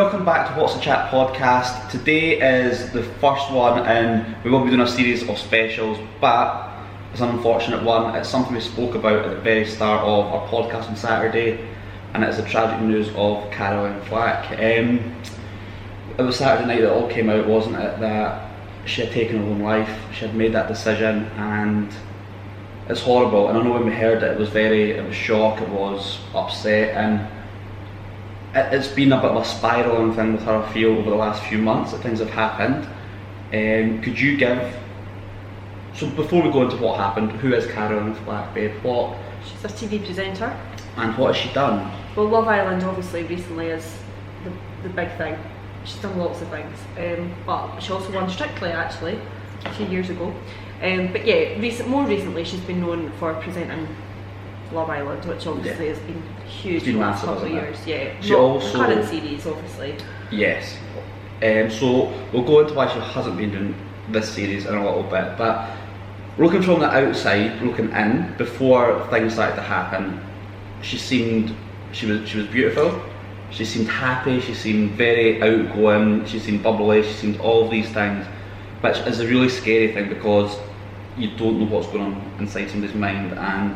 welcome back to What's the Chat podcast. Today is the first one and we will be doing a series of specials, but it's an unfortunate one. It's something we spoke about at the very start of our podcast on Saturday, and it's the tragic news of Caroline Flack. It was Saturday night that it all came out, wasn't it, that she had taken her own life. She had made that decision, and it's horrible. And I know when we heard it, it was shock, it was upset, and it's been a bit of a spiralling thing with her, I feel, over the last few months that things have happened. Could you give, so before we go into what happened, who is Caroline Flack, babe? She's a TV presenter. And what has she done? Well, Love Island obviously recently is the big thing. She's done lots of things, but she also won Strictly actually a few years ago. But yeah, more recently she's been known for presenting Love Island, which obviously has been huge in the last couple of years. Yeah, she also, the current series obviously. Yes. So we'll go into why she hasn't been doing this series in a little bit, but looking from the outside, looking in, before things started to happen, she was beautiful. She seemed happy. She seemed very outgoing. She seemed bubbly. She seemed all of these things, which is a really scary thing because you don't know what's going on inside somebody's mind. And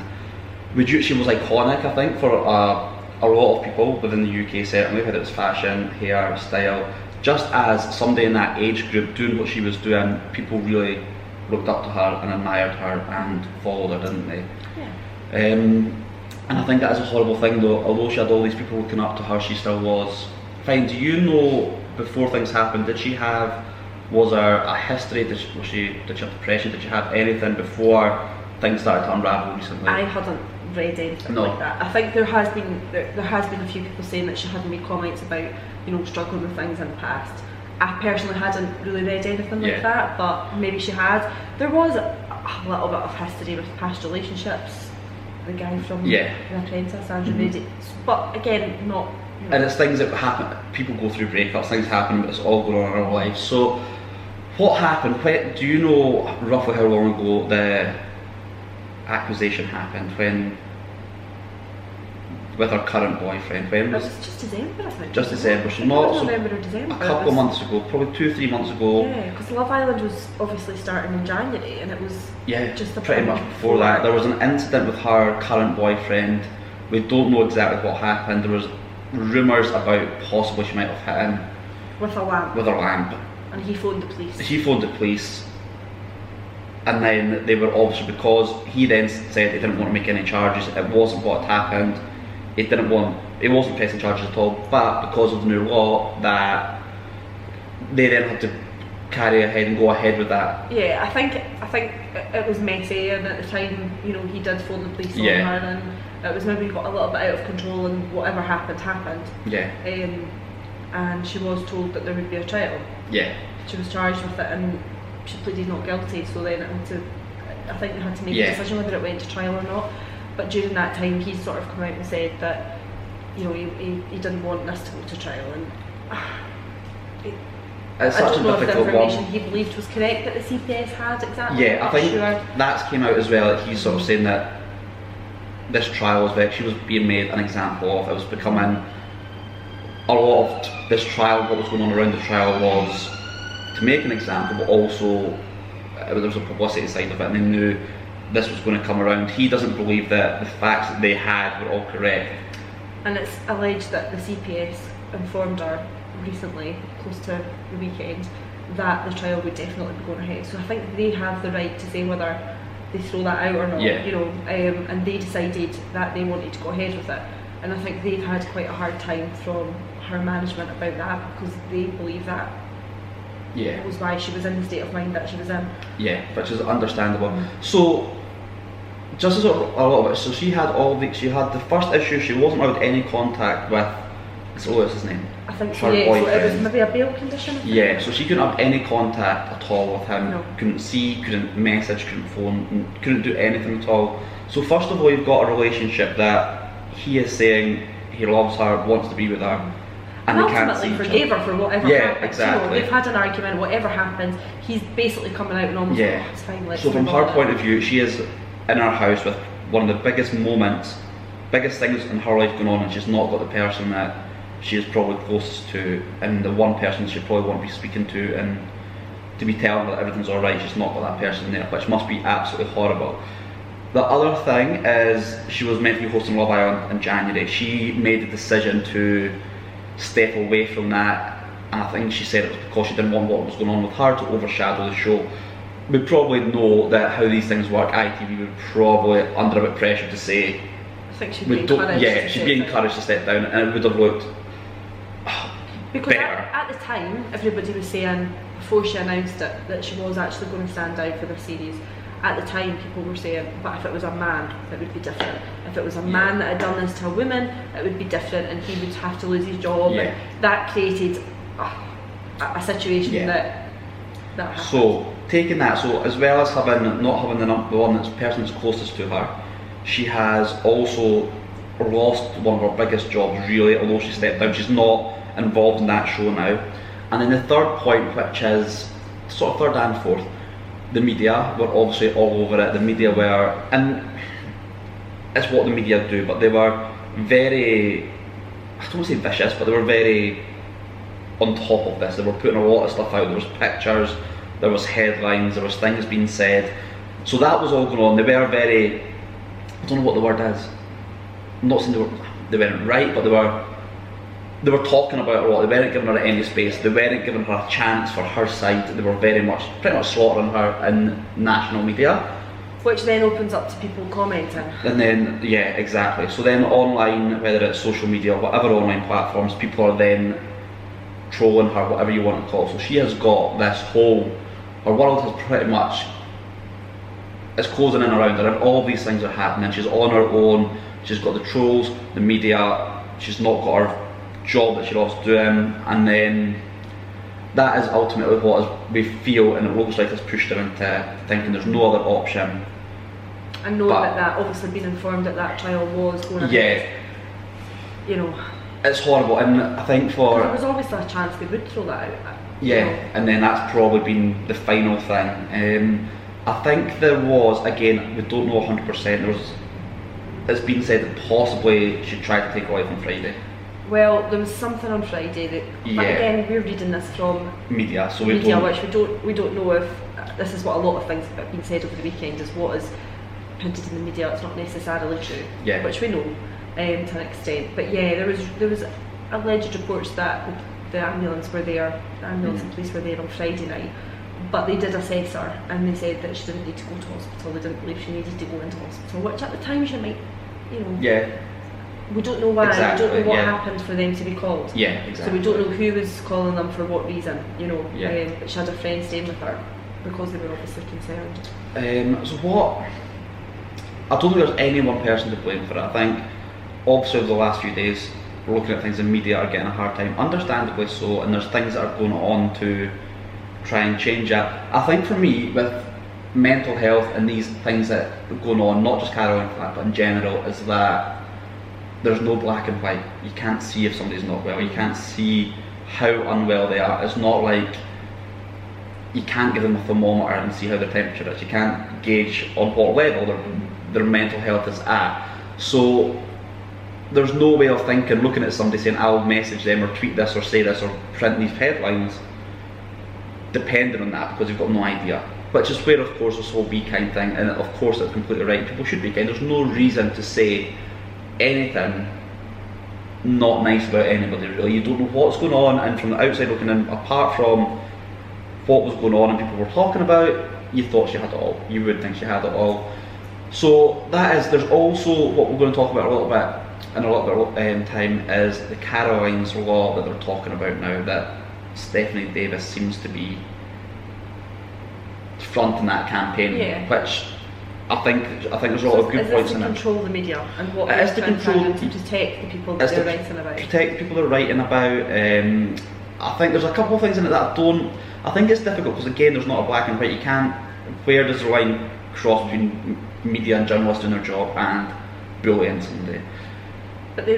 she was iconic, I think, for a lot of people within the UK, certainly, whether it's fashion, hair, style. Just as somebody in that age group doing what she was doing, people really looked up to her and admired her and followed her, didn't they? Yeah. And I think that is a horrible thing, though. Although she had all these people looking up to her, she still was fine. Do you know, before things happened, was there a history? Did she have depression? Did she have anything before things started to unravel recently? I hadn't read anything like that. I think there has been a few people saying that she hadn't made comments about, struggling with things in the past. I personally hadn't really read anything like that, but maybe she had. There was a little bit of history with past relationships. The guy from The Apprentice, Andrew Brady, but again, not. And it's things that happen. People go through breakups. Things happen, but it's all going on in our lives. So, what happened? Do you know roughly how long ago the accusation happened? When, with her current boyfriend? When was? It was just December, I think. Just December. So not November or December. A couple of months ago, probably 2-3 months ago. Yeah, because Love Island was obviously starting in January, and it was just pretty much before that. There was an incident with her current boyfriend. We don't know exactly what happened. There was rumours about possibly she might have hit him with a lamp. With a lamp. And he phoned the police. He phoned the police, and then they were obviously, because he then said he didn't want to make any charges. It wasn't what had happened. He wasn't pressing charges at all, but because of the new law, that they then had to carry ahead and go ahead with that. Yeah, I think it was messy, and at the time, he did phone the police on her, and it was maybe got a little bit out of control, and whatever happened. Yeah. And she was told that there would be a trial. Yeah. She was charged with it, and she pleaded not guilty. So then I think they had to make a decision whether it went to trial or not. But during that time, he sort of come out and said that, he didn't want this to go to trial, and I don't know if the information he believed was correct that the CPS had exactly. Yeah, I think that came out as well. That he's sort of saying that this trial was she was being made an example of. It was becoming a lot of this trial. What was going on around the trial was to make an example, but also there was a publicity side of it, and they knew this was going to come around. He doesn't believe that the facts that they had were all correct. And it's alleged that the CPS informed her recently, close to the weekend, that the trial would definitely be going ahead. So I think they have the right to say whether they throw that out or not, and they decided that they wanted to go ahead with it. And I think they've had quite a hard time from her management about that, because they believe that was why she was in the state of mind that she was in. Yeah, which is understandable. So, just as a little bit, so she had the first issue. She wasn't allowed any contact with, what's his name? I think so, yeah, so it was maybe a bail condition. Yeah, so she couldn't have any contact at all with him. No. Couldn't see, couldn't message, couldn't phone, couldn't do anything at all. So first of all, you've got a relationship that he is saying he loves her, wants to be with her, and they can't see each other. Forgave her for whatever happened. Yeah, exactly. They've had an argument, whatever happens, he's basically coming out and almost it's fine. So from her point of view, she is in her house with one of the biggest moments, biggest things in her life going on, and she's not got the person that she is probably closest to, and the one person she probably won't be speaking to, and to be telling her that everything's alright, she's not got that person there, which must be absolutely horrible. The other thing is, she was meant to be hosting Love Island in January. She made the decision to step away from that, and I think she said it was because she didn't want what was going on with her to overshadow the show. We probably know that how these things work. ITV were probably under a bit of pressure to say, I think she'd be encouraged. Yeah, she'd be encouraged to step down, and it would have looked because better. At the time, everybody was saying, before she announced it, that she was actually going to stand down for the series. At the time, people were saying, but if it was a man, it would be different. If it was a man that had done this to a woman, it would be different, and he would have to lose his job. And that created a situation that happened. So, taking that, so as well as not having the one that's person that's closest to her, she has also lost one of her biggest jobs, really, although she stepped down. She's not involved in that show now. And then the third point, which is sort of third and fourth, the media were obviously all over it. The media were, and it's what the media do, but they were very, I don't want to say vicious, but they were very on top of this. They were putting a lot of stuff out. There was pictures, there was headlines, there was things being said. So that was all going on. They were very, I don't know what the word is. I'm not saying they weren't right, but they were talking about her a lot. They weren't giving her any space. They weren't giving her a chance for her side. They were pretty much slaughtering her in national media. Which then opens up to people commenting. And then, yeah, exactly. So then online, whether it's social media, whatever online platforms, people are then trolling her, whatever you want to call it. So she has got this whole, her world has pretty much, it's closing in around her, and all these things are happening. She's on her own. She's got the trolls, the media. She's not got her job that she loves doing, and then that is ultimately what we feel, and it looks like it's pushed her into thinking there's no other option. And knowing that obviously being informed that trial was going ahead, you know, it's horrible. And I think there was obviously a chance they would throw that out. And then that's probably been the final thing. I think there was, again, we don't know 100%, it's been said that possibly she tried to take her life on Friday. Well, there was something on Friday that, but again, we're reading this from media, so which we don't know if this is what a lot of things that have been said over the weekend is what is printed in the media. It's not necessarily true, which we know to an extent. But yeah, there was alleged reports that the ambulance were there, the ambulance and police were there on Friday night, but they did assess her and they said that she didn't need to go to hospital. They didn't believe she needed to go into hospital, which at the time she might, you know. We don't know why, we don't know what happened for them to be called. So we don't know who was calling them for what reason, you know. But she had a friend staying with her because they were obviously concerned. So what, I don't think there's any one person to blame for it. I think obviously over the last few days we're looking at things in media are getting a hard time, understandably so, and there's things that are going on to try and change that. I think for me, with mental health and these things that are going on, not just Caroline Flack but in general, is that there's no black and white. You can't see if somebody's not well. You can't see how unwell they are. It's not like you can't give them a thermometer and see how their temperature is. You can't gauge on what level their mental health is at. So there's no way of thinking, looking at somebody saying I'll message them or tweet this or say this or print these headlines depending on that, because you've got no idea. Which is where of course this whole be kind thing, and of course it's completely right, people should be kind. There's no reason to say anything not nice about anybody really. You don't know what's going on, and from the outside looking in, apart from what was going on and people were talking about, you thought she had it all. You would think she had it all. So that is, there's also what we're going to talk about a little bit in a little bit of time is the Caroline's law that they're talking about now, that Stephanie Davis seems to be fronting that campaign, which I think there's a lot of good points in it. Is this to control the media and what it is to control to protect the people that they're writing about? Protect the people they're writing about. I think there's a couple of things in it that I think it's difficult because again there's not a black and white. You can't, where does the line cross between media and journalists doing their job and bullying somebody? But they're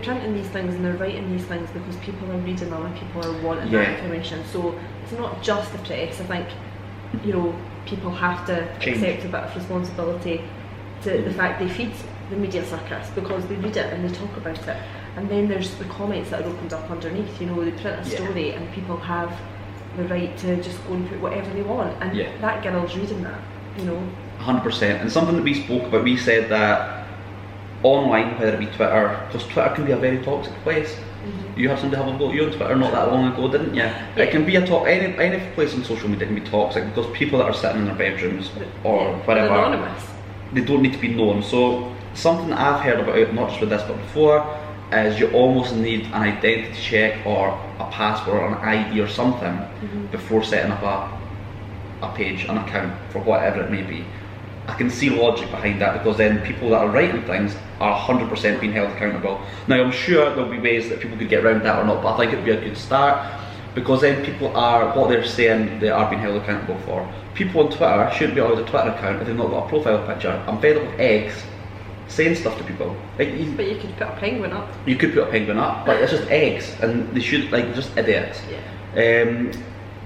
printing these things and they're writing these things because people are reading them and people are wanting that information. So it's not just the press. I think, you know, people have to accept a bit of responsibility to the fact they feed the media circus because they read it and they talk about it. And then there's the comments that are opened up underneath. You know, they print a story and people have the right to just go and put whatever they want, and that girl's reading that. You know, 100%. And something that we spoke about, we said that online, whether it be Twitter, because Twitter can be a very toxic place. You had somebody have a go at you on Twitter not that long ago, didn't you? It can be any place on social media can be toxic because people that are sitting in their bedrooms or whatever, anonymous. They don't need to be known. So something that I've heard about, not just with this but before, is you almost need an identity check or a password or an ID or something before setting up a page, an account, for whatever it may be. I can see logic behind that, because then people that are writing things are 100% being held accountable. Now I'm sure there'll be ways that people could get around that or not, but I think it'd be a good start, because then people are, what they're saying, they are being held accountable for. People on Twitter shouldn't be allowed a Twitter account if they've not got a profile picture. I'm fed up with eggs saying stuff to people. But you could put a penguin up. You could put a penguin up, but it's just eggs, and they should, just idiots.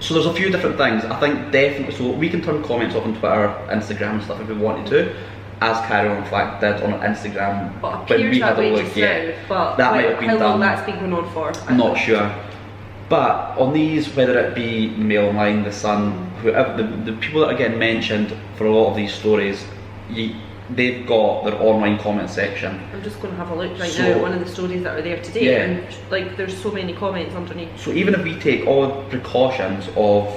So there's a few different things. I think definitely, so we can turn comments off on Twitter, Instagram and stuff if we wanted to, as Carol and Flack did on Instagram. But when we had a look, but that might have been done. How long that's been going on for? I'm not sure. But on these, whether it be Mail Online, The Sun, whoever, the people that are getting mentioned for a lot of these stories, they've got their online comment section. I'm just going to have a look right now at one of the stories that are there today, and there's so many comments underneath. So even if we take all the precautions of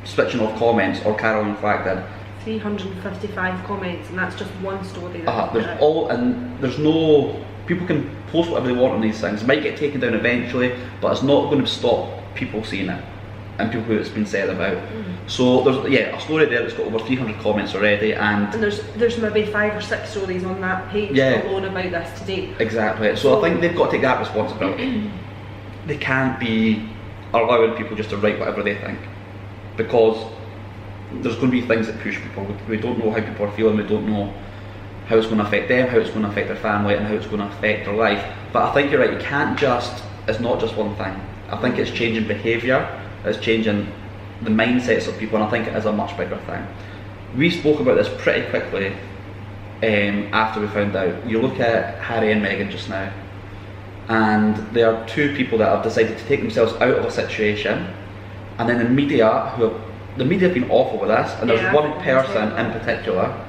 switching off comments, or Carol and Flack did, 355 comments, and that's just one story. There's no, people can post whatever they want on these things. It might get taken down eventually, but it's not going to stop people seeing it and people who it's been said about. So there's a story there that's got over 300 comments already, and there's maybe 5 or 6 stories on that page alone about this today. Exactly. So I think they've got to take that responsibility. They can't be allowing people just to write whatever they think, because there's going to be things that push people. We don't know how people are feeling, we don't know how it's going to affect them, how it's going to affect their family, and how it's going to affect their life. But I think you're right, it's not just one thing. I think it's changing behaviour, it's changing the mindsets of people, and I think it is a much bigger thing. We spoke about this pretty quickly after we found out. You look at Harry and Meghan just now, and there are 2 people that have decided to take themselves out of a situation, and then the media have been awful with this, and there's one person in particular,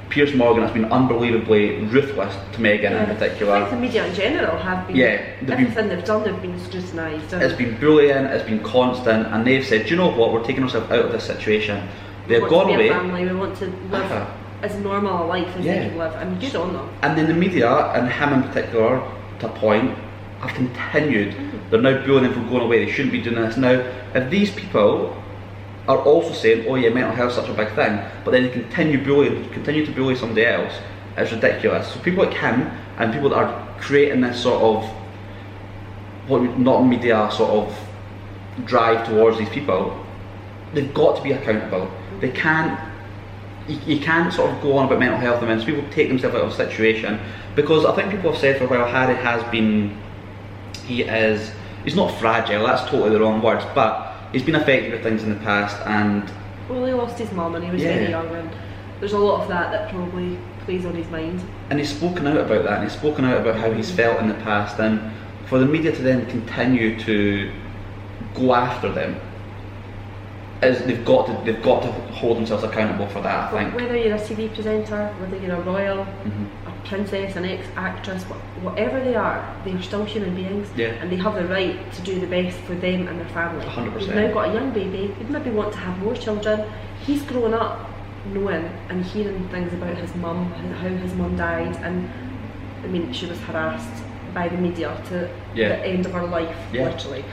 Piers Morgan, has been unbelievably ruthless to Meghan in particular. I think the media in general have been, everything they've done, they've been scrutinised. It's been bullying, it's been constant, and they've said, do you know what, we're taking ourselves out of this situation. They've gone away. We want to be a family, we want to live as normal a life as they can live, and good on them. And then the media, and him in particular, to a point, have continued. They're now bullying them for going away, they shouldn't be doing this. Now, if these people are also saying, oh yeah, mental health is such a big thing, but then they continue to bully somebody else, it's ridiculous. So people like him, and people that are creating this sort of, not media sort of drive towards these people, they've got to be accountable. They can't, you can't sort of go on about mental health and then people take themselves out of a situation, because I think people have said for a while, Harry has been, he's not fragile, that's totally the wrong words, but he's been affected with things in the past, and well, he lost his mum and he was very young, and there's a lot of that probably plays on his mind. And he's spoken out about that, and he's spoken out about how he's felt in the past, and for the media to then continue to go after them, they've got to hold themselves accountable for that. I think whether you're a TV presenter, whether you're a royal, a princess, an ex-actress, whatever they are still human beings, and they have the right to do the best for them and their family. 100%. He's now got a young baby, he'd maybe want to have more children. He's grown up knowing and hearing things about his mum, how his mum died, and I mean, she was harassed by the media to the end of her life, literally.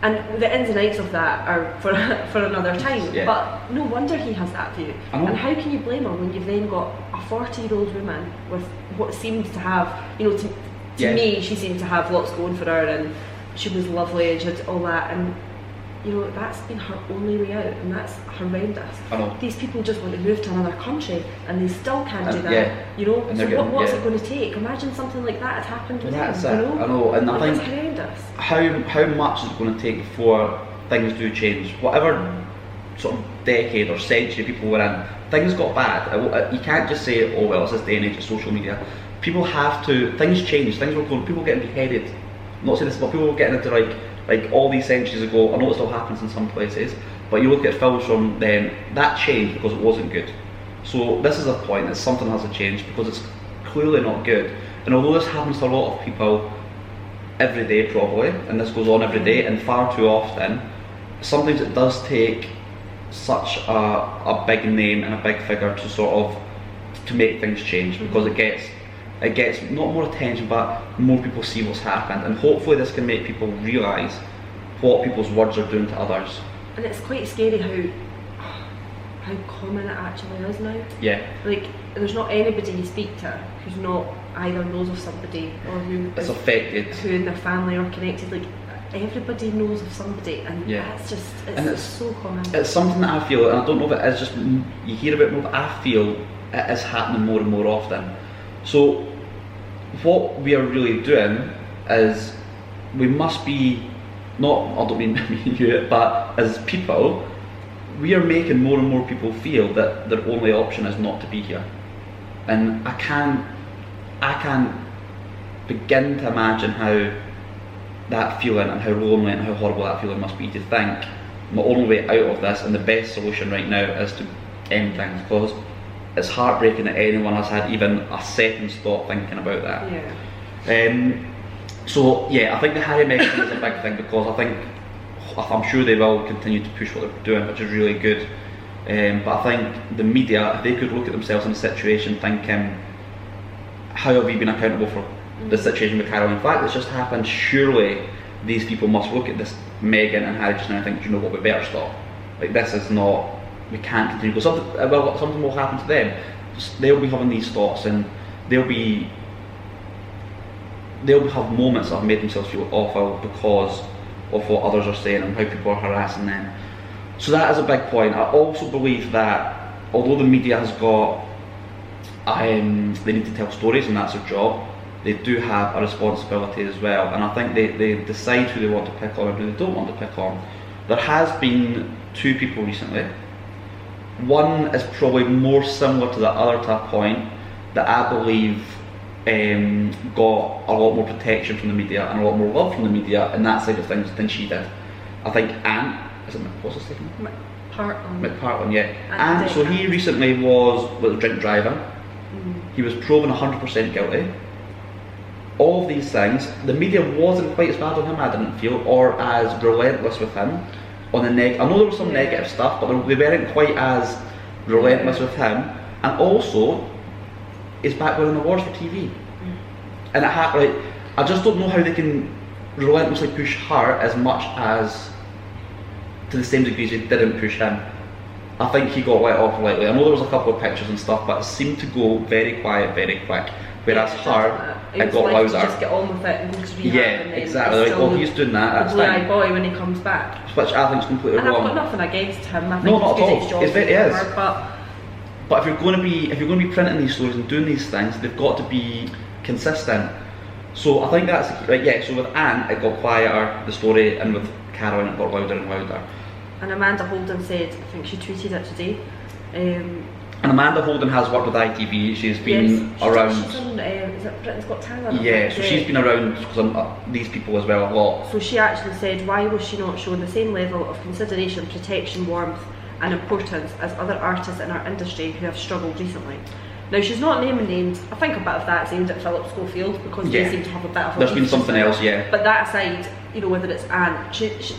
And the ins and outs of that are for another time, but no wonder he has that view. And how can you blame him when you've then got a 40-year-old woman with what seems to have, to me, she seemed to have lots going for her, and she was lovely and she had all that, and that's been her only way out, and that's horrendous. These people just want to move to another country, and they still can't do that. So what's it going to take? Imagine something like that had happened with them. I know, and I think it's horrendous. How much is it going to take before things do change? Whatever sort of decade or century people were in, things got bad. You can't just say, oh well, it's this day and age of social media. people have to, things change, things were going, people getting beheaded. I'm not saying this, but people were getting into like all these centuries ago. I know it still happens in some places, but you look at films from then, that changed because it wasn't good. So this is a point that something has to change because it's clearly not good. And although this happens to a lot of people every day probably, and this goes on every day and far too often, sometimes it does take such a big name and a big figure to sort of to make things change, because it gets not more attention but more people see what's happened, and hopefully this can make people realise what people's words are doing to others. And it's quite scary how common it actually is now. Yeah. Like, there's not anybody you speak to who's not either knows of somebody or who is affected, who in their family are connected. Like, everybody knows of somebody, and it's so common. It's something that I feel, and I don't know if it is just, you hear about it more, but I feel it is happening more and more often. So what we are really doing is, we must be, not, I don't mean me and you, but as people, we are making more and more people feel that their only option is not to be here. And I can't begin to imagine how that feeling and how lonely and how horrible that feeling must be, to think my only way out of this and the best solution right now is to end things, because it's heartbreaking that anyone has had even a second's thought thinking about that. Yeah. So yeah, I think the Harry Meghan thing is a big thing, because I'm sure they will continue to push what they're doing, which is really good. But I think the media, if they could look at themselves in the situation thinking, how have we been accountable for the situation with Caroline Flack that's just happened? Surely these people must look at this Meghan and Harry just now and think, do you know what, we better stop. Like, this is not, we can't continue, because something will happen to them. They'll be having these thoughts, and they'll have moments that have made themselves feel awful because of what others are saying and how people are harassing them. So that is a big point. I also believe that although the media has got, they need to tell stories and that's their job, they do have a responsibility as well, and I think they decide who they want to pick on and who they don't want to pick on. There has been two people recently. One is probably more similar to the other, to a point that I believe got a lot more protection from the media and a lot more love from the media and that side of things than she did. I think what's his name? McPartlin, yeah. And so he recently was drink driving. He was proven 100% guilty. All of these things, the media wasn't quite as bad on him, I didn't feel, or as relentless with him. On the I know there was some negative stuff, but they weren't quite as relentless with him. And also, he's back winning awards for TV. And I just don't know how they can relentlessly push her as much as, to the same degree as they didn't push him. I think he got let off lightly. I know there was a couple of pictures and stuff, but it seemed to go very quiet, very quick. Whereas it got louder. Just get on with it and go to rehab. Yeah, exactly. Like, well, he's doing that. That's fine. Boy when he comes back. Which I think is completely wrong. I've got nothing against him. I think no, not at all. His job it is. But if you're going to be printing these stories and doing these things, they've got to be consistent. So I think that's So with Anne, it got quieter, the story, and with Caroline, it got louder and louder. And Amanda Holden said, I think she tweeted it today. And Amanda Holden has worked with ITV. She's been around. She's on, is it Britain's Got Talent? Yeah, so she's been around these people as well a lot. So she actually said, why was she not shown the same level of consideration, protection, warmth and importance as other artists in our industry who have struggled recently? Now, she's not naming names. I think a bit of that's aimed at Philip Schofield, because they seem to have a bit of a... There's been something else, yeah. But that aside, whether it's Anne, she's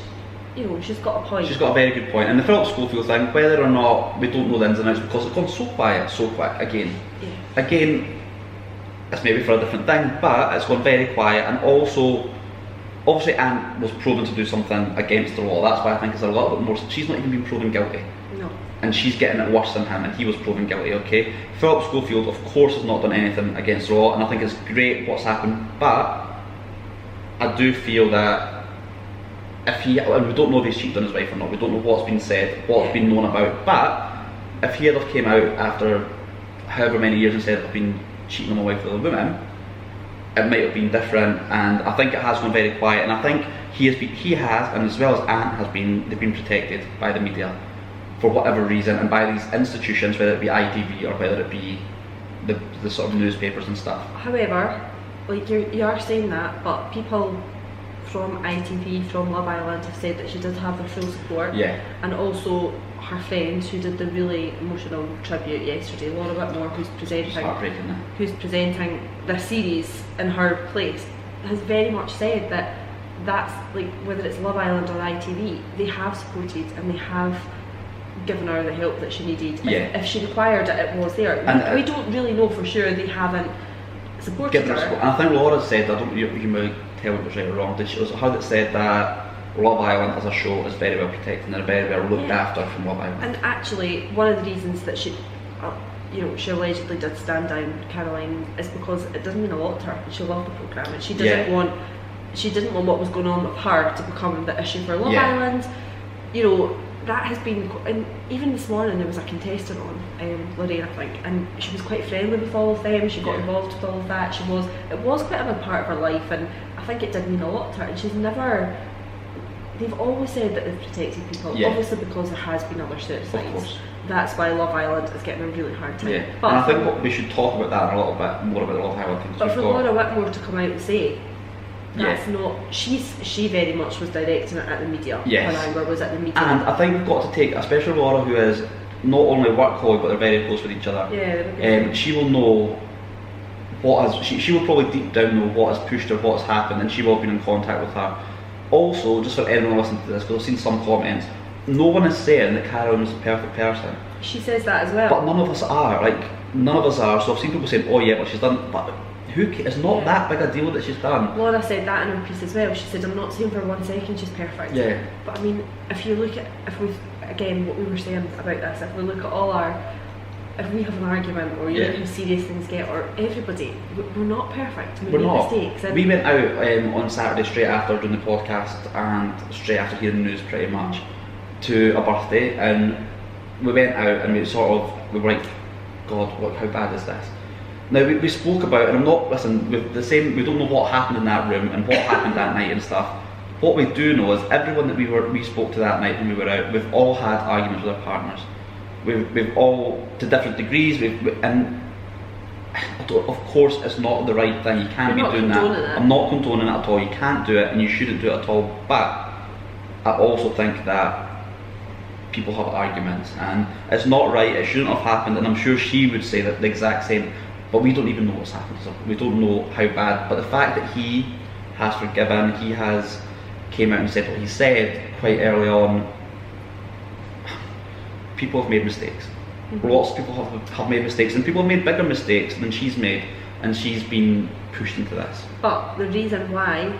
got a point. She's got a very good point. And the Philip Schofield thing, whether or not we don't know the ins and outs, because it's gone so quiet, so quick, again. Yeah. Again, it's maybe for a different thing, but it's gone very quiet. And also, obviously Anne was proven to do something against the law. That's why I think it's a little bit more... She's not even been proven guilty. No. And she's getting it worse than him, and he was proven guilty, okay? Philip Schofield, of course, has not done anything against the law, and I think it's great what's happened, but I do feel that if and we don't know if he's cheated on his wife or not, we don't know what's been said, what's been known about, but if he had came out after however many years and said, I've been cheating on my wife with a woman, it might have been different, and I think it has gone very quiet, and I think he has, and as well as Anne they've been protected by the media for whatever reason, and by these institutions, whether it be ITV or whether it be the sort of newspapers and stuff. However, like you are saying that, but people from ITV, from Love Island, have said that she did have their full support. Yeah. And also her friend who did the really emotional tribute yesterday, Laura Whitmore, who's presenting this series in her place, has very much said that that's like, whether it's Love Island or ITV, they have supported and they have given her the help that she needed. If she required it, it was there. And we don't really know for sure they haven't supported her. And I think Laura said, you may tell me if it's right or wrong, it was how it said that Love Island as a show is very well protected and they're very well looked after from Love Island. And actually, one of the reasons that she, she allegedly did stand down Caroline is because it doesn't mean a lot to her. She loved the programme and she didn't want what was going on with her to become the issue for Love Island. That has been, and even this morning there was a contestant on, Lorraine I think, and she was quite friendly with all of them. She got involved with all of that. It was quite a big part of her life, and I think it did mean a lot to her. And she's never. They've always said that they've protected people, obviously because there has been other suicides. That's why Love Island is getting a really hard time. Yeah. But and I think we should talk about that a little bit more about the Love Island thing. But for Laura Whitmore to come out and say that's not, she very much was directing it at the media. Yes. When Amber was at the media. And I think we've got to take, especially Laura, who is not only a workaholic but they're very close with each other. Yeah. She will know what has, she will probably deep down know what has pushed her, what has happened, and she will have been in contact with her. Also, just for anyone listening to this, because I've seen some comments, no one is saying that Caroline is a perfect person. She says that as well. But none of us are. None of us are. So I've seen people saying, oh yeah, but she's done, but it's not that big a deal that she's done. Laura said that in her piece as well. She said, I'm not saying for 1 second she's perfect. Yeah. But I mean, if you look at, again, what we were saying about this, if we look at if we have an argument, or you know how serious things get, or everybody, we're not perfect. We make mistakes. We went out on Saturday straight after doing the podcast and straight after hearing the news pretty much to a birthday, and we went out and we were like, God, look, how bad is this? Now we spoke about, and I'm not, we don't know what happened in that room and what happened that night and stuff. What we do know is everyone that we spoke to that night when we were out, we've all had arguments with our partners. We've all, to different degrees, and of course it's not the right thing, you can't be doing that. I'm not condoning it at all, you can't do it and you shouldn't do it at all, but I also think that people have arguments and it's not right, it shouldn't have happened, and I'm sure she would say that the exact same, but we don't even know what's happened, so we don't know how bad. But the fact that he has forgiven, he has came out and said what he said quite early on, people have made mistakes. Lots of people have made mistakes, and people have made bigger mistakes than she's made, and she's been pushed into this. But the reason why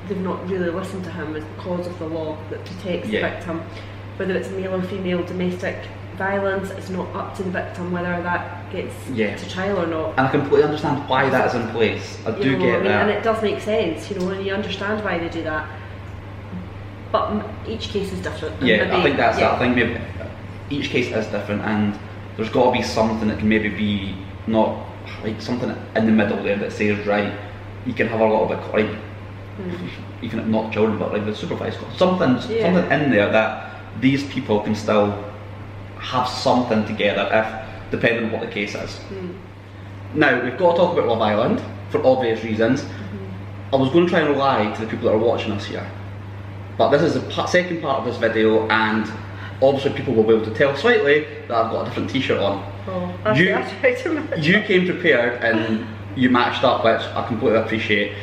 they've not really listened to him is because of the law that protects the victim. Whether it's male or female domestic violence, it's not up to the victim whether that gets to trial or not. And I completely understand why that is in place. I do get that. And it does make sense, and you understand why they do that. But each case is different. I think that's it. I think maybe each case is different, and there's got to be something that can maybe be not like something in the middle there that says, right, you can have a little bit like you can not children, but like the supervised something in there that these people can still have something together, if depending on what the case is. Now we've got to talk about Love Island for obvious reasons. I was going to try and lie to the people that are watching us here, but this is the second part of this video, and obviously people will be able to tell slightly that I've got a different t-shirt on. You came prepared and you matched up, which I completely appreciate.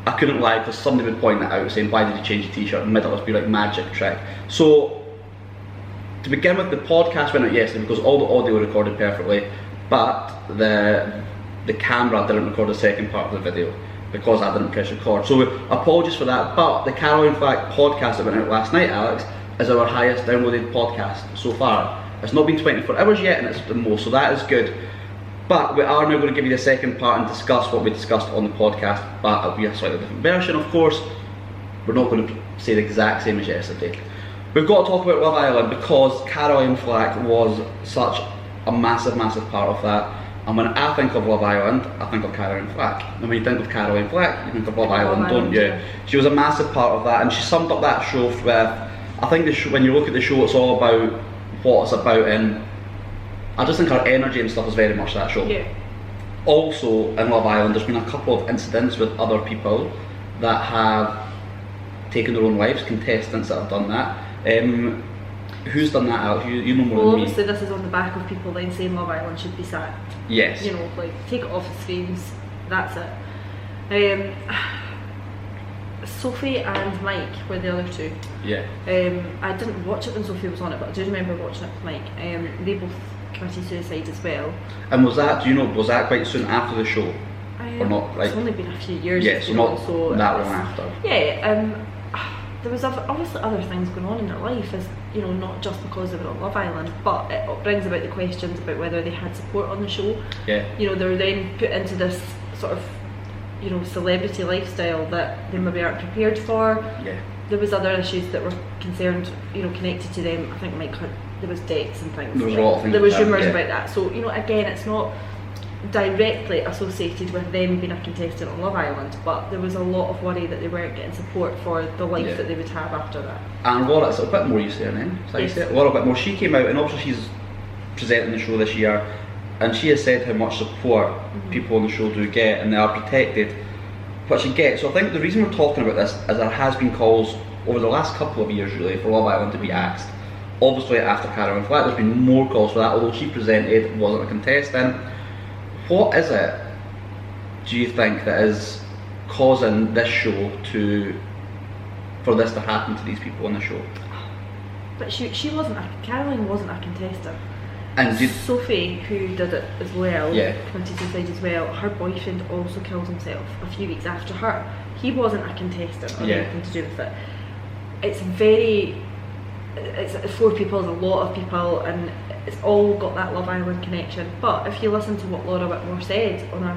I couldn't lie because somebody would point that out saying, why did you change the t-shirt in the middle? It would be like magic trick. So to begin with, the podcast went out yesterday because all the audio recorded perfectly, but the camera didn't record the second part of the video because I didn't press record. So apologies for that, but the Caroline Flack podcast that went out last night, Alex, is our highest downloaded podcast so far. It's not been 24 hours yet and it's the most, so that is good. But we are now going to give you the second part and discuss what we discussed on the podcast, but it'll be a slightly different version, of course. We're not going to say the exact same as yesterday. We've got to talk about Love Island because Caroline Flack was such a massive part of that. And when I think of Love Island, I think of Caroline Flack. And when you think of Caroline Flack, you think of Love Island, don't you? She was a massive part of that, and she summed up that show with, I think when you look at the show, it's all about what it's about in I just think her energy and stuff is very much that show. Yeah. Also, in Love Island, there's been a couple of incidents with other people that have taken their own lives, contestants that have done that. Who's done that out? You know more than me. Obviously this is on the back of people then saying Love Island should be sacked. Yes. You know, like, take it off the screens, that's it. Sophie and Mike were the other two. Yeah. I didn't watch it when Sophie was on it, but I do remember watching it with Mike. They both committed suicide as well. And was that, do you know, was that quite soon after the show? Or not? Like, it's only been a few years. Yeah, so not so that long after. Yeah, there was obviously other things going on in their life, as you know, not just because they were on Love Island, but it brings about the questions about whether they had support on the show. Yeah. You know, they were then put into this sort of, you know, celebrity lifestyle that they maybe aren't prepared for. Yeah. There was other issues that were concerned, you know, connected to them. I think Mike had, there was debts and things. There was a lot of things. There was rumours about that. So, you know, again, it's not directly associated with them being a contestant on Love Island, but there was a lot of worry that they weren't getting support for the life that they would have after that. And Laura, it's a bit more, you say her name? Yes. Laura, a bit more. She came out, and also she's presenting the show this year, and she has said how much support people on the show do get, and they are protected, which you get. So I think the reason we're talking about this is there has been calls over the last couple of years really for Love Island to be axed. Obviously after Caroline Flack there's been more calls for that, although she presented, wasn't a contestant. What is it, do you think, that is causing this show for this to happen to these people on the show? But she wasn't, Caroline wasn't a contestant. And Sophie, who did it as well, committed suicide as well, her boyfriend also killed himself a few weeks after her. He wasn't a contestant or anything to do with it. It's for people, it's a lot of people, and it's all got that Love Island connection. But if you listen to what Laura Whitmore said on our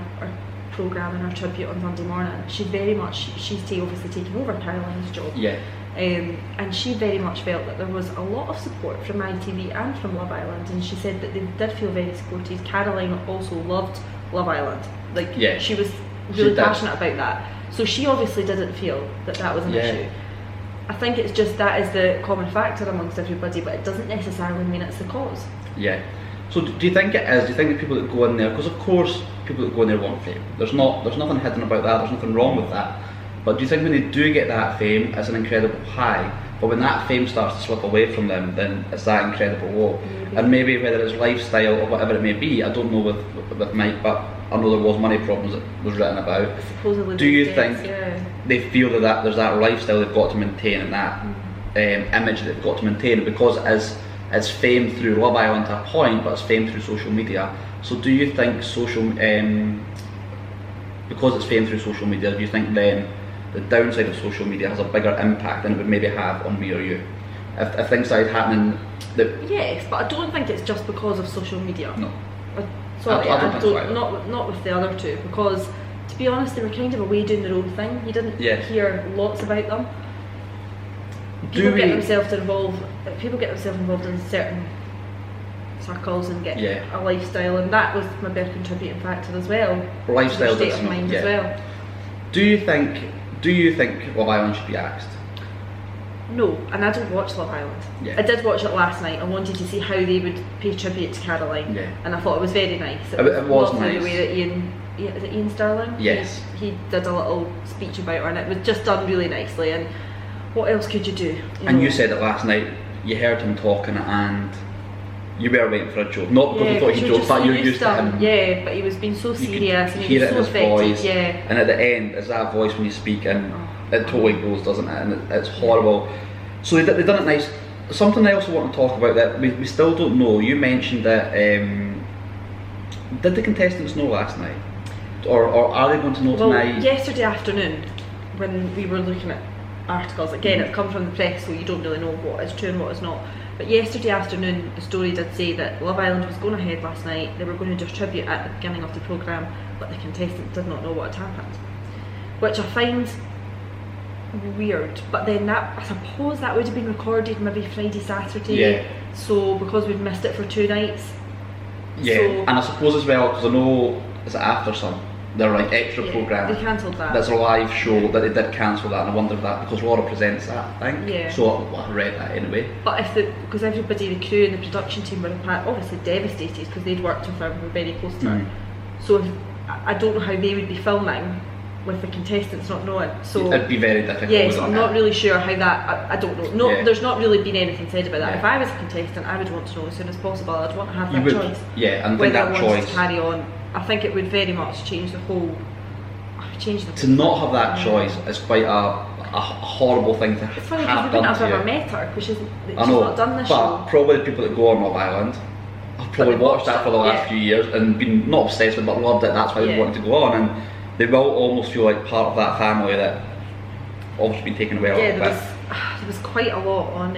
programme and our tribute on Sunday morning, she's obviously taken over Caroline's job. Yeah. And she very much felt that there was a lot of support from ITV and from Love Island, and she said that they did feel very supported. Caroline also loved Love Island. Like, she was really passionate about that. So she obviously didn't feel that that was an issue. I think it's just that is the common factor amongst everybody, but it doesn't necessarily mean it's the cause. Yeah. So do you think it is? Do you think the people that go in there, because of course people that go in there want fame. There's nothing hidden about that, there's nothing wrong with that. But do you think when they do get that fame, it's an incredible high, but when that fame starts to slip away from them, then it's that incredible low? And maybe whether it's lifestyle or whatever it may be, I don't know with Mike, but I know there was money problems that was written about. Supposedly do you think they feel that there's that lifestyle they've got to maintain and that image they've got to maintain, because it's fame through Love Island to a point, but it's fame through social media. So do you think because it's fame through social media, do you think then the downside of social media has a bigger impact than it would maybe have on me or you? If things started happening yes, but I don't think it's just because of social media. No. Sorry, I don't not with the other two, because to be honest they were kind of away doing their own thing. You didn't hear lots about them. People get themselves involved in certain circles and get a lifestyle, and that was maybe a contributing factor as well. Lifestyle state of mind as well. Do you think Love Island should be axed? No, and I don't watch Love Island. I did watch it last night. I wanted to see how they would pay tribute to Caroline, and I thought it was very nice. It was nice. The way that Ian Sterling? Yes. He did a little speech about her, and it was just done really nicely. And what else could you do? You said it last night. You heard him talking, and you were waiting for a joke. Not because you thought he joked, but you're used to him. Yeah, but he was being so serious, and he was so affected. Voice, and at the end, it's that voice when you speak, and it totally goes, doesn't it? And it's horrible. So they've done it nice. Something I also want to talk about that we still don't know. You mentioned that. Did the contestants know last night, or are they going to know tonight? Yesterday afternoon, when we were looking at articles, again it's come from the press, so you don't really know what is true and what is not. But yesterday afternoon, the story did say that Love Island was going ahead last night. They were going to distribute at the beginning of the programme, but the contestants did not know what had happened, which I find weird. But then I suppose that would have been recorded maybe Friday, Saturday. So because we've missed it for 2 nights. And I suppose as well, because I know, is it After Sun? their like extra programme. They cancelled that. That's a live show that they did cancel that, and I wonder if that because Laura presents that, I think. Yeah. So I read that anyway. But because everybody, the crew and the production team were obviously devastated because they'd worked with her and were very close to her. So I don't know how they would be filming with the contestants not knowing. So it'd be very difficult. Yeah, so I'm not really sure how that. I don't know. No, there's not really been anything said about that. Yeah. If I was a contestant, I would want to know as soon as possible. I'd want to have that choice. Yeah, and whether that I wanted choice to carry on. I think it would very much change the whole. To not have that choice is quite a horrible thing to it's funny have because we done wouldn't have to ever you. met her because she's I know, not done this but show. probably the people that go on Love Island have probably watched that for the last few years and been not obsessed with it but loved it. That's why they wanted to go on, and they will almost feel like part of that family that obviously been taken away a little bit. There was quite a lot on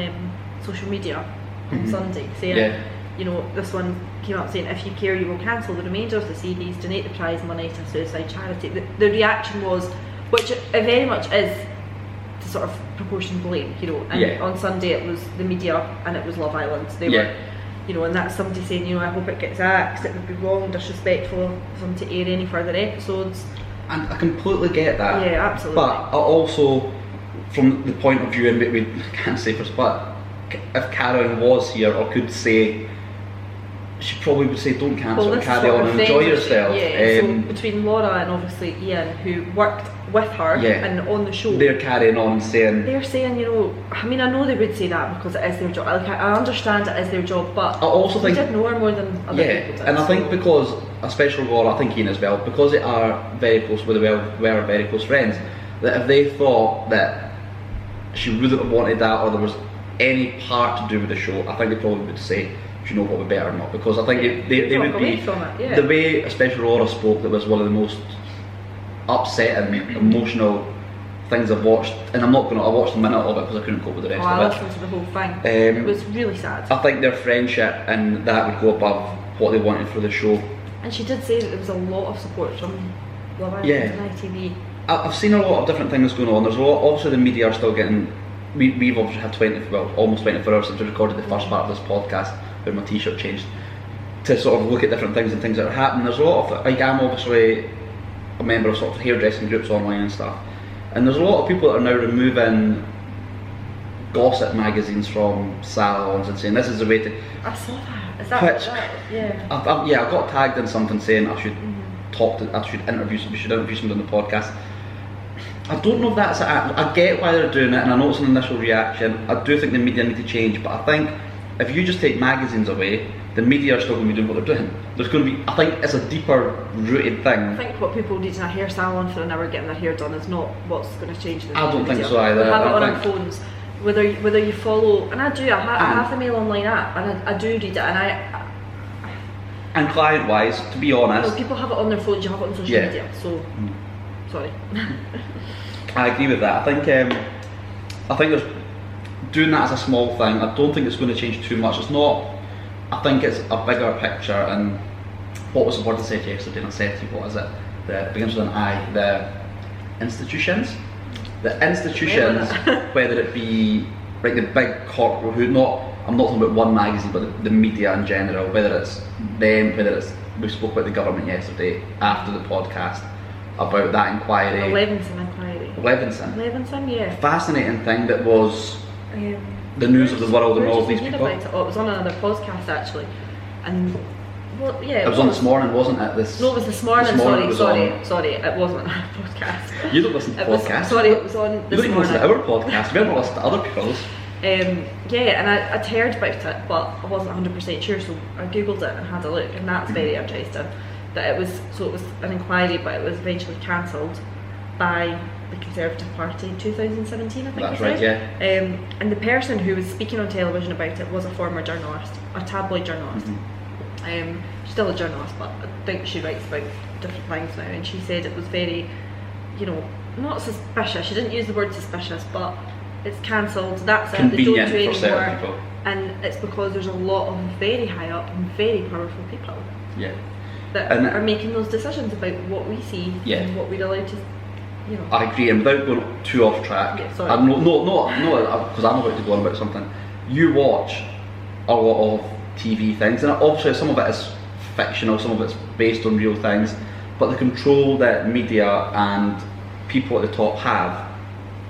social media on Sunday saying, you know, this one came up saying, if you care you will cancel the remainder of the series, donate the prize money to a suicide charity. The reaction was, which it very much is, to sort of proportion blame, you know, and on Sunday it was the media and it was Love Island. They were, you know, and that's somebody saying, you know, I hope it gets axed, it would be wrong, disrespectful for them to air any further episodes. And I completely get that. Yeah, absolutely. But I also, from the point of view, and we can't say for but if Karen was here or could say, she probably would say don't cancel and carry on and enjoy yourself. Yeah, so between Laura and obviously Ian, who worked with her and on the show, they're carrying on and saying, you know, I mean, I know they would say that because it is their job. Like, I understand it is their job, but I also think they did know her more than other people did. And I think because, especially Laura, I think Ian as well, because they are very close, were very close friends, that if they thought that she wouldn't have wanted that or there was any part to do with the show, I think they probably would say, do you know what would be better or not? Because I think they would be, the way especially Laura spoke, that was one of the most upsetting, emotional things I've watched, and I watched a minute of it because I couldn't cope with the rest of it. I listened to the whole thing. It was really sad. I think their friendship and that would go above what they wanted for the show. And she did say that there was a lot of support from Love Island and ITV. I've seen a lot of different things going on. There's a lot, obviously the media are still getting, we've obviously had almost 24 hours since we recorded the first part of this podcast where my t-shirt changed, to sort of look at different things and things that are happening. There's a lot of, like, I'm obviously a member of sort of hairdressing groups online and stuff, and there's a lot of people that are now removing gossip magazines from salons and saying this is the way to. I saw that. Is that? Yeah. I got tagged in something saying I should interview somebody on the podcast. I don't know if that's I get why they're doing it, and I know it's an initial reaction. I do think the media need to change, but I think if you just take magazines away, the media are still going to be doing what they're doing. There's going to be, I think it's a deeper rooted thing. I think what people need in a hair salon for an hour getting their hair done is not what's going to change the media. I don't think so either. We have it on our phones. Whether you follow, and I do, I have the Mail Online app, and I do read it, and client-wise, to be honest, people have it on their phones. You have it on social media. So, sorry. I agree with that. I think there's doing that as a small thing. I don't think it's going to change too much. It's not. I think it's a bigger picture. And what was the word I said yesterday? And I said to you, what is it? It begins with an I. The institutions. The institutions, whether it be like the big corporate, I'm not talking about one magazine, but the media in general, whether it's them, we spoke about the government yesterday after the podcast about that inquiry. Levinson inquiry. Levinson, yeah. Fascinating thing that was the news of the world and all of these people. It was on another podcast actually, and it was on this morning, wasn't it? No, it was this morning. Sorry, it wasn't a podcast. You don't listen to podcasts. It was on this morning. You don't even listen to our podcast. We don't listen to other people's. And I'd heard about it, but I wasn't 100% sure, so I googled it and had a look, and that's very interesting. That it was an inquiry, but it was eventually cancelled by the Conservative Party in 2017, I think. That's right, yeah. And the person who was speaking on television about it was a former journalist, a tabloid journalist. She's still a journalist, but I think she writes about different things now, and she said it was very, not suspicious. She didn't use the word suspicious, but it's cancelled, that's it, they don't do it anymore. And it's because there's a lot of very high up and very powerful people that are making those decisions about what we see and what we're allowed to, I agree, and without going too off track, no, because I'm about to go on about something. You watch a lot of TV things, and obviously some of it is fictional, some of it's based on real things, but the control that media and people at the top have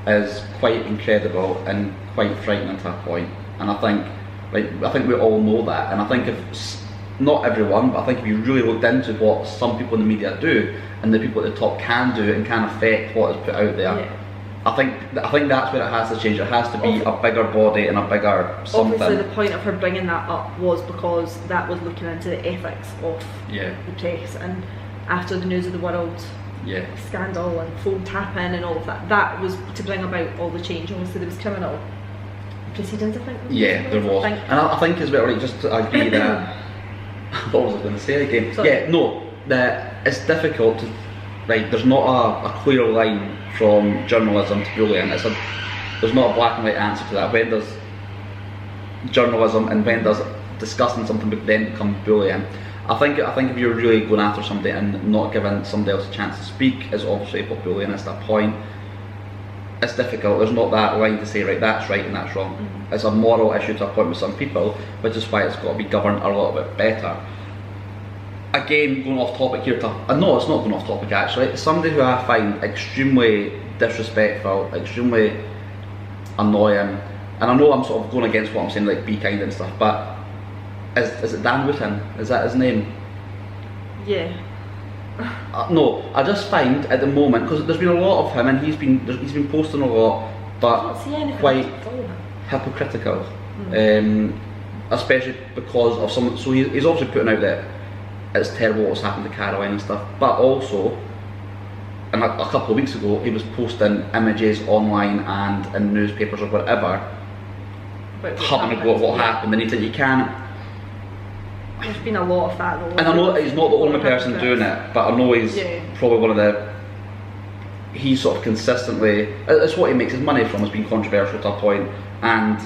is quite incredible and quite frightening to a point. And I think we all know that. And I think if not everyone, but I think if you really looked into what some people in the media do and the people at the top can do and can affect what is put out there, yeah. I think that's where it has to change. It has to be a bigger body and a bigger something. Obviously, the point of her bringing that up was because that was looking into the ethics of the press, and after the News of the World scandal and phone tapping and all of that, that was to bring about all the change. Obviously, there was criminal proceedings, I think. Yeah, there was. And I think as well, just to agree that. What was I going to say again? Sorry. Yeah, no, that it's difficult to, there's not a clear line from journalism to bullying. There's not a black and white answer to that. When does journalism and when does discussing something then become bullying? I think if you're really going after somebody and not giving somebody else a chance to speak is obviously what bullying is. At that point, it's difficult. There's not that line to say, right, that's right and that's wrong. Mm-hmm. It's a moral issue to a point with some people, which is why it's got to be governed a little bit better. Again, going off topic here, no, it's not going off topic actually. Somebody who I find extremely disrespectful, extremely annoying, and I know I'm sort of going against what I'm saying, like be kind and stuff, but is it Dan Wootton? Is that his name? Yeah. No, I just find at the moment, because there's been a lot of him and he's been posting a lot, but quite hypocritical, especially because of some. So he's obviously putting out that it's terrible what's happened to Caroline and stuff, but also, and a couple of weeks ago, he was posting images online and in newspapers or whatever, having a go at what happened, and you can't. There's been a lot of that though. And I know he's not the only person doing it, but I know he's probably one of the. He's sort of consistently. It's what he makes his money from, is being controversial to a point, and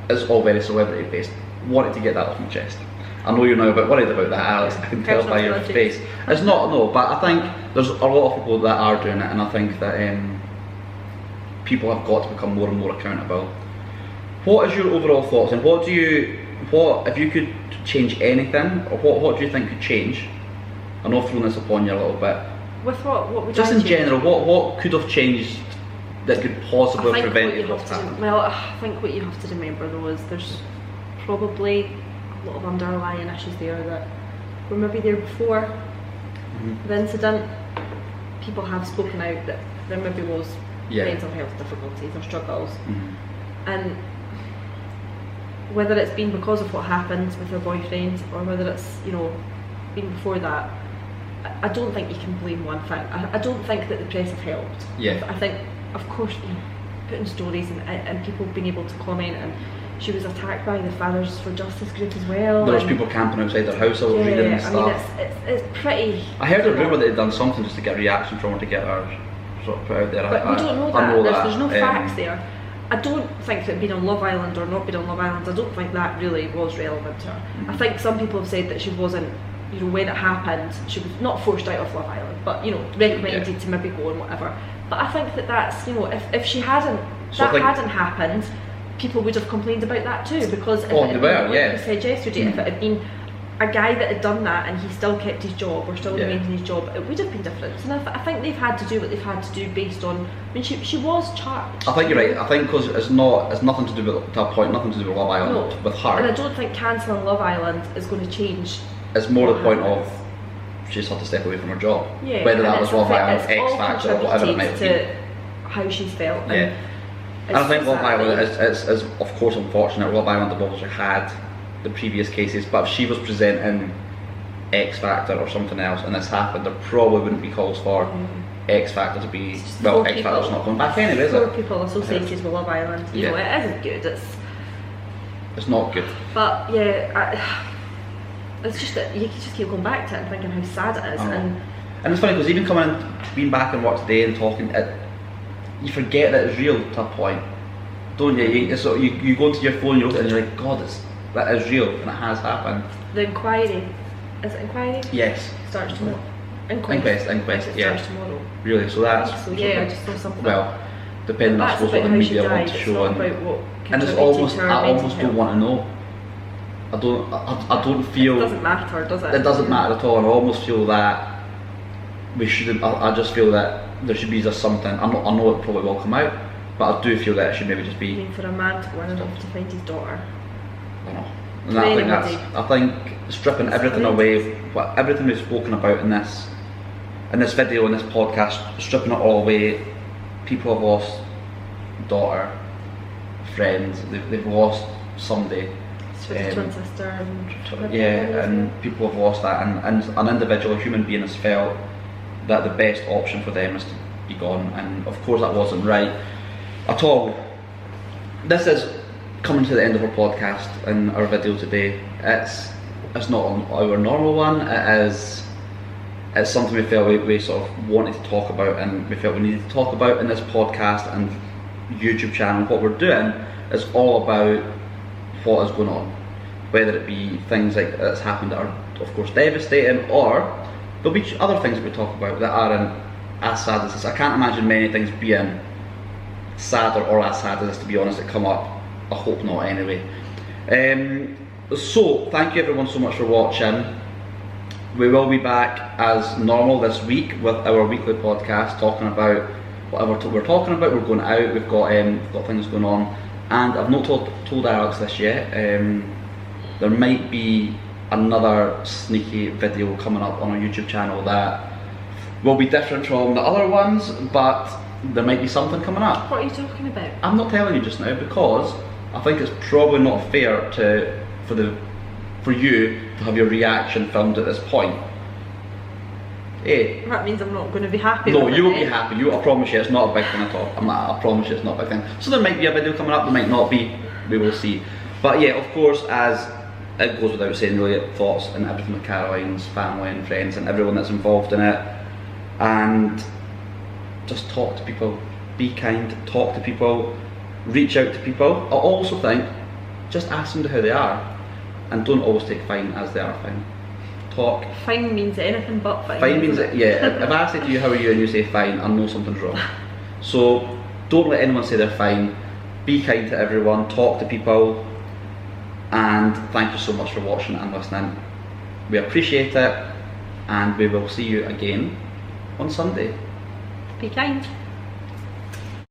it's all very celebrity based. Wanted to get that off my chest. I know you're now a bit worried about that, Alex. I can tell by your face. It's not, no, but I think there's a lot of people that are doing it, and I think that people have got to become more and more accountable. What is your overall thoughts, and what if you could change anything, or what do you think could change? I know I've thrown this upon you a little bit. With what would just I in change? general, what could have changed that could possibly prevent what's happened? Well, I think what you have to remember though is there's probably a lot of underlying issues there that were maybe there before the incident. People have spoken out that there maybe was mental health difficulties or struggles, and whether it's been because of what happened with her boyfriend or whether it's been before that, I don't think you can blame one thing. I don't think that the press have helped. I think, of course, putting stories and people being able to comment, and she was attacked by the Fathers for Justice group as well. There was people camping outside their house, I was reading and stuff. I mean, it's pretty. I heard a rumour that they'd done something just to get a reaction from her to get her sort of put out there. But we don't know that. There's no facts there. I don't think that being on Love Island or not being on Love Island, I don't think that really was relevant to her. I think some people have said that she wasn't, when it happened, she was not forced out of Love Island, but recommended to maybe go and whatever. But I think that's, if she hadn't, hadn't happened, people would have complained about that too, because if it had been, like you said yesterday, if it had been a guy that had done that and he still kept his job or still remained in his job, it would have been different. And I think they've had to do what they've had to do based on. I mean, she was charged. I think you're right. I think because it's nothing to do with that point, nothing to do with Love Island, with her. And I don't think cancelling Love Island is going to change. It's more the point of she's had to step away from her job. Yeah, whether that was Love Island, X Factor, or whatever it might be. How she's felt. Yeah. And I think Love Island is of course unfortunate. Love Island have obviously had the previous cases, but if she was presenting X Factor or something else and this happened, there probably wouldn't be calls for X Factor to be, well, X Factor's not going back anyway, is it? 4 people associated with Love Island, it isn't good, it's not good. But it's just that you just keep going back to it and thinking how sad it is. And it's funny because even being back and work today and talking, you forget that it's real to a point, don't you? You go into your phone, you look at it and you're like, God, that is real and it has happened. The inquiry, is it inquiry? Yes. Starts tomorrow. Inquest, yeah. Starts tomorrow. Really, so that's... I just saw something. Well, depending I suppose what the media want to show. And it's almost, I almost don't want to know. I don't feel... It doesn't matter, does it? It doesn't matter at all, and I almost feel that we shouldn't. I just feel that there should be just something. I know it probably will come out, but I do feel that it should maybe just be. I mean, for a man to run enough to find his daughter. I know. And I think stripping everything away, everything we've spoken about in this video, in this podcast, stripping it all away. People have lost daughter, friends. They've lost somebody. Twin sister. And people have lost that, and an individual human being has felt that the best option for them is to be gone, and of course that wasn't right at all. This is coming to the end of our podcast and our video today. It's not our normal one. It's something we felt we sort of wanted to talk about, and we felt we needed to talk about in this podcast and YouTube channel. What we're doing is all about what is going on, whether it be things like that's happened that are of course devastating, or there'll be other things we talk about that aren't as sad as this. I can't imagine many things being sadder or as sad as this, to be honest, that come up. I hope not anyway. So thank you everyone so much for watching. We will be back as normal this week with our weekly podcast, talking about whatever we're talking about. We're going out, we've got things going on, and I've not told Alex this yet. There might be another sneaky video coming up on our YouTube channel that will be different from the other ones, but there might be something coming up. What are you talking about? I'm not telling you just now because I think it's probably not fair for you to have your reaction filmed at this point. That means I'm not going to be happy. No, you will be happy. I promise you, it's not a big thing at all. I promise you, it's not a big thing. So there might be a video coming up, there might not be. We will see. But yeah, of course, as it goes without saying, really, thoughts and everything with Caroline's family and friends and everyone that's involved in it. And just talk to people. Be kind. Talk to people. Reach out to people. I also think just ask them who they are, and don't always take fine as they are fine. Talk. Fine means anything but fine. Fine means yeah. If I say to you how are you and you say fine, I know something's wrong. So don't let anyone say they're fine. Be kind to everyone. Talk to people. And thank you so much for watching and listening. We appreciate it, and we will see you again on Sunday. Be kind.